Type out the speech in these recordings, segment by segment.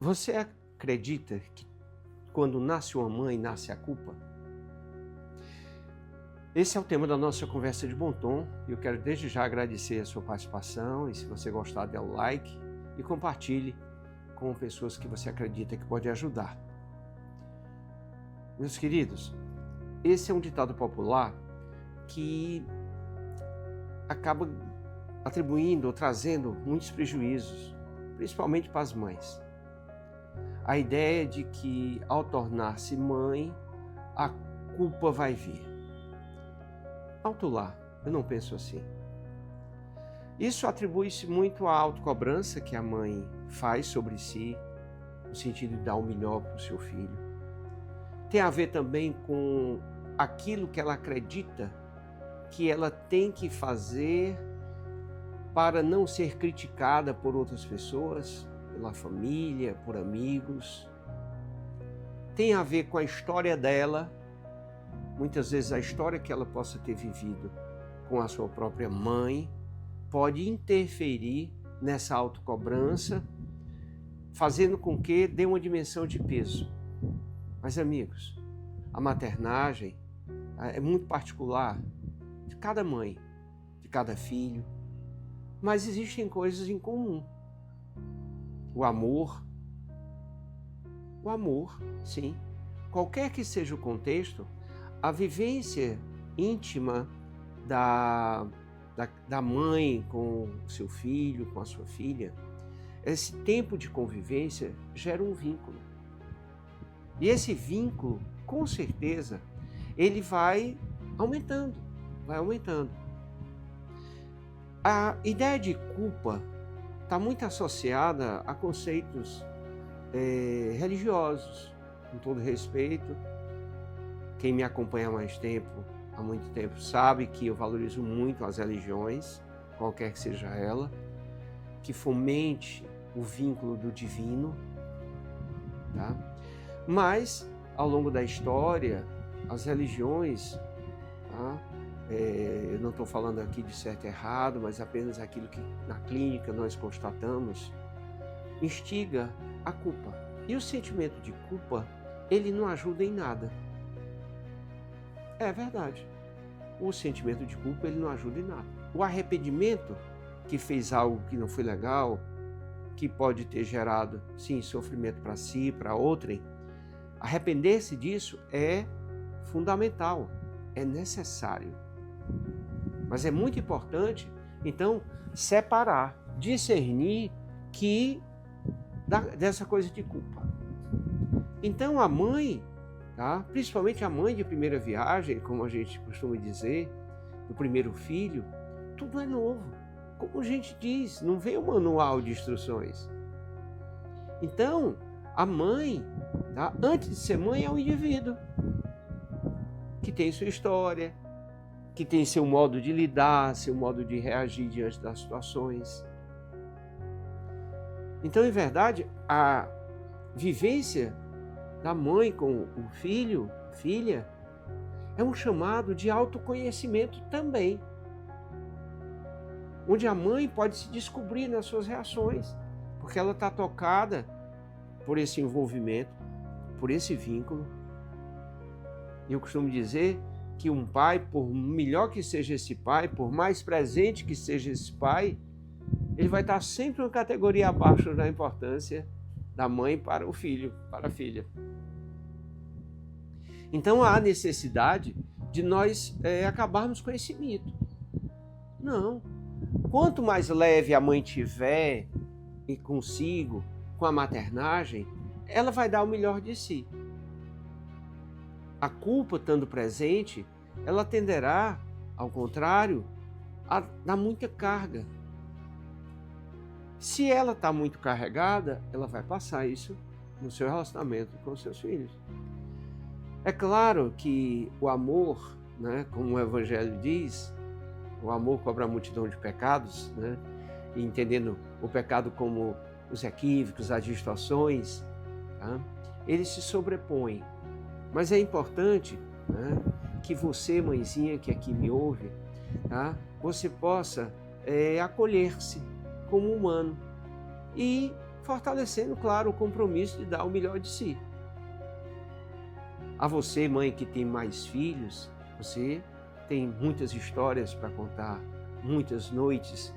Você acredita que quando nasce uma mãe, nasce a culpa? Esse é o tema da nossa conversa de bom tom e eu quero desde já agradecer a sua participação e se você gostar, dê o like e compartilhe com pessoas que você acredita que pode ajudar. Meus queridos, esse é um ditado popular que acaba atribuindo ou trazendo muitos prejuízos, principalmente para as mães. A ideia de que ao tornar-se mãe, a culpa vai vir. Alto lá, eu não penso assim. Isso atribui-se muito à autocobrança que a mãe faz sobre si, no sentido de dar o melhor para o seu filho. Tem a ver também com aquilo que ela acredita que ela tem que fazer para não ser criticada por outras pessoas, pela família, por amigos. Tem a ver com a história dela, muitas vezes a história que ela possa ter vivido com a sua própria mãe pode interferir nessa autocobrança, fazendo com que dê uma dimensão de peso. Mas, amigos, a maternagem é muito particular de cada mãe, de cada filho, mas existem coisas em comum. O amor, sim. Qualquer que seja o contexto, a vivência íntima da mãe com o seu filho, com a sua filha, esse tempo de convivência gera um vínculo. E esse vínculo, com certeza, ele vai aumentando. A ideia de culpa está muito associada a conceitos religiosos, com todo respeito. Quem me acompanha há muito tempo, sabe que eu valorizo muito as religiões, qualquer que seja ela, que fomente o vínculo do divino, tá? Mas, ao longo da história, as religiões, tá? Eu não estou falando aqui de certo e errado, mas apenas aquilo que na clínica nós constatamos, instiga a culpa. E o sentimento de culpa, ele não ajuda em nada. É verdade. O sentimento de culpa, ele não ajuda em nada. O arrependimento, que fez algo que não foi legal, que pode ter gerado, sim, sofrimento para si, para outrem, arrepender-se disso é fundamental, é necessário. Mas é muito importante, então, separar, discernir dessa coisa de culpa. Então, a mãe, tá? Principalmente a mãe de primeira viagem, como a gente costuma dizer, do primeiro filho, tudo é novo. Como a gente diz, não vem um manual de instruções. Então, a mãe, tá? Antes de ser mãe, é um indivíduo que tem sua história, que tem seu modo de lidar, seu modo de reagir diante das situações. Então, em verdade, a vivência da mãe com o filho, filha, é um chamado de autoconhecimento também, onde a mãe pode se descobrir nas suas reações, porque ela está tocada por esse envolvimento, por esse vínculo. E eu costumo dizer que um pai, por melhor que seja esse pai, por mais presente que seja esse pai, ele vai estar sempre uma categoria abaixo da importância da mãe para o filho, para a filha. Então há necessidade de nós acabarmos com esse mito. Não. Quanto mais leve a mãe tiver e consigo com a maternagem, ela vai dar o melhor de si. A culpa estando presente, ela tenderá, ao contrário, a dar muita carga. Se ela está muito carregada, ela vai passar isso no seu relacionamento com os seus filhos. É claro que o amor, né, como o Evangelho diz, o amor cobre a multidão de pecados, né, e entendendo o pecado como os equívocos, as distorções, tá, ele se sobrepõe. Mas é importante, né, que você, mãezinha, que aqui me ouve, tá, você possa acolher-se como humano e fortalecendo, claro, o compromisso de dar o melhor de si. A você, mãe, que tem mais filhos, você tem muitas histórias para contar, muitas noites,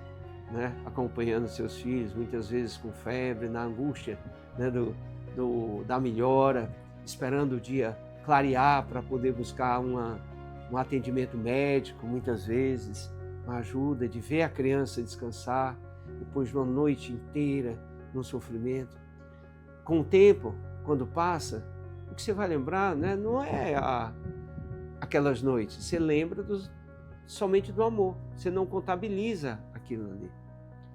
né, acompanhando seus filhos, muitas vezes com febre, na angústia, né, da melhora, esperando o dia clarear para poder buscar um atendimento médico, muitas vezes, uma ajuda de ver a criança descansar, depois de uma noite inteira no sofrimento. Com o tempo, quando passa, o que você vai lembrar, né, não é aquelas noites, você lembra somente do amor, você não contabiliza aquilo ali,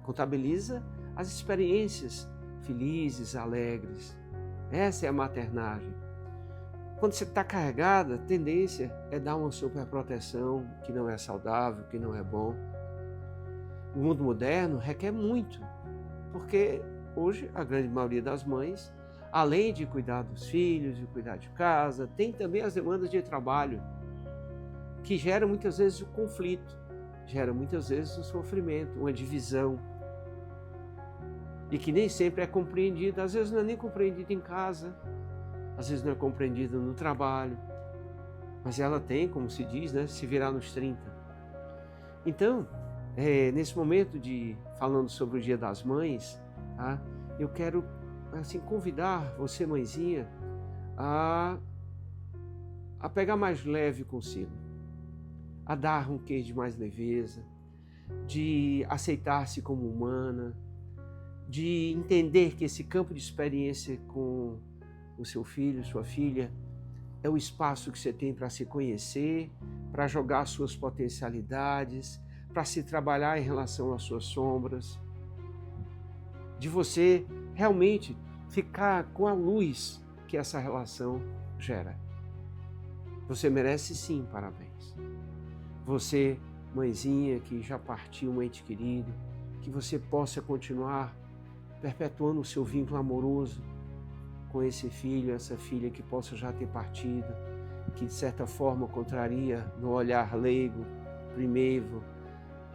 contabiliza as experiências felizes, alegres. Essa é a maternagem. Quando você está carregada, a tendência é dar uma superproteção que não é saudável, que não é bom. O mundo moderno requer muito, porque hoje a grande maioria das mães, além de cuidar dos filhos, de cuidar de casa, tem também as demandas de trabalho, que geram muitas vezes o conflito, geram muitas vezes o sofrimento, uma divisão, e que nem sempre é compreendida, às vezes não é nem compreendida em casa, às vezes não é compreendida no trabalho, mas ela tem, como se diz, né, se virar nos 30. Então, nesse momento falando sobre o Dia das Mães, tá, eu quero assim, convidar você, mãezinha, a pegar mais leve consigo, a dar um quê de mais leveza, de aceitar-se como humana, de entender que esse campo de experiência com o seu filho, sua filha, é o espaço que você tem para se conhecer, para jogar suas potencialidades, para se trabalhar em relação às suas sombras, de você realmente ficar com a luz que essa relação gera. Você merece sim parabéns. Você, mãezinha que já partiu, um ente querido, que você possa continuar perpetuando o seu vínculo amoroso com esse filho, essa filha que possa já ter partido, que de certa forma contraria no olhar leigo, primeiro,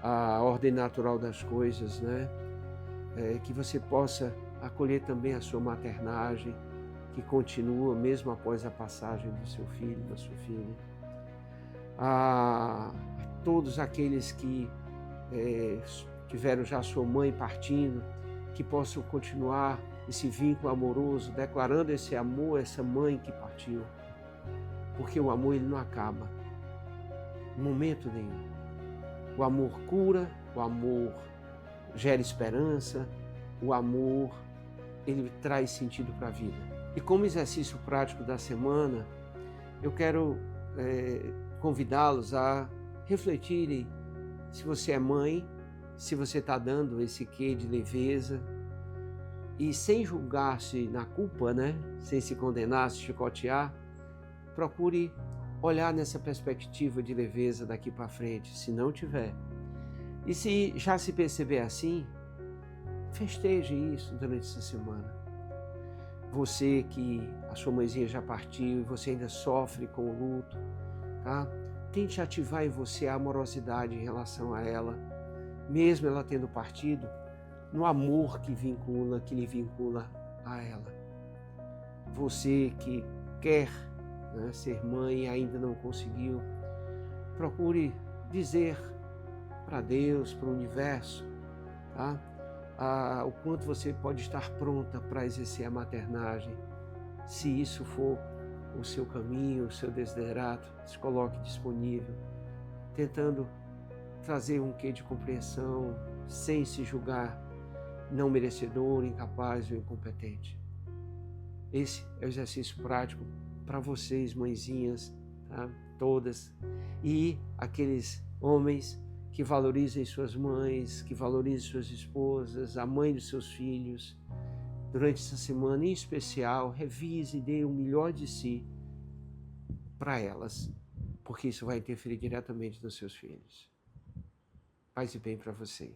a ordem natural das coisas, né? Que você possa acolher também a sua maternagem, que continua mesmo após a passagem do seu filho, da sua filha. A todos aqueles que tiveram já sua mãe partindo, que possam continuar esse vínculo amoroso, declarando esse amor, essa mãe que partiu. Porque o amor, ele não acaba, em momento nenhum. O amor cura, o amor gera esperança, o amor, ele traz sentido para a vida. E como exercício prático da semana, eu quero convidá-los a refletirem se você é mãe, se você está dando esse quê de leveza, e sem julgar-se na culpa, né? Sem se condenar, se chicotear, procure olhar nessa perspectiva de leveza daqui para frente, se não tiver. E se já se perceber assim, festeje isso durante essa semana. Você que a sua mãezinha já partiu e você ainda sofre com o luto, tá? Tente ativar em você a amorosidade em relação a ela, mesmo ela tendo partido, no amor que lhe vincula a ela. Você que quer, né, ser mãe e ainda não conseguiu, procure dizer para Deus, para o universo, tá? O quanto você pode estar pronta para exercer a maternagem. Se isso for o seu caminho, o seu desiderato, se coloque disponível, tentando trazer um quê de compreensão, sem se julgar não merecedor, incapaz ou incompetente. Esse é o exercício prático para vocês, mãezinhas, tá? Todas, e aqueles homens que valorizem suas mães, que valorizem suas esposas, a mãe dos seus filhos. Durante essa semana, em especial, revise e dê o melhor de si para elas, porque isso vai interferir diretamente nos seus filhos. Paz e bem para você.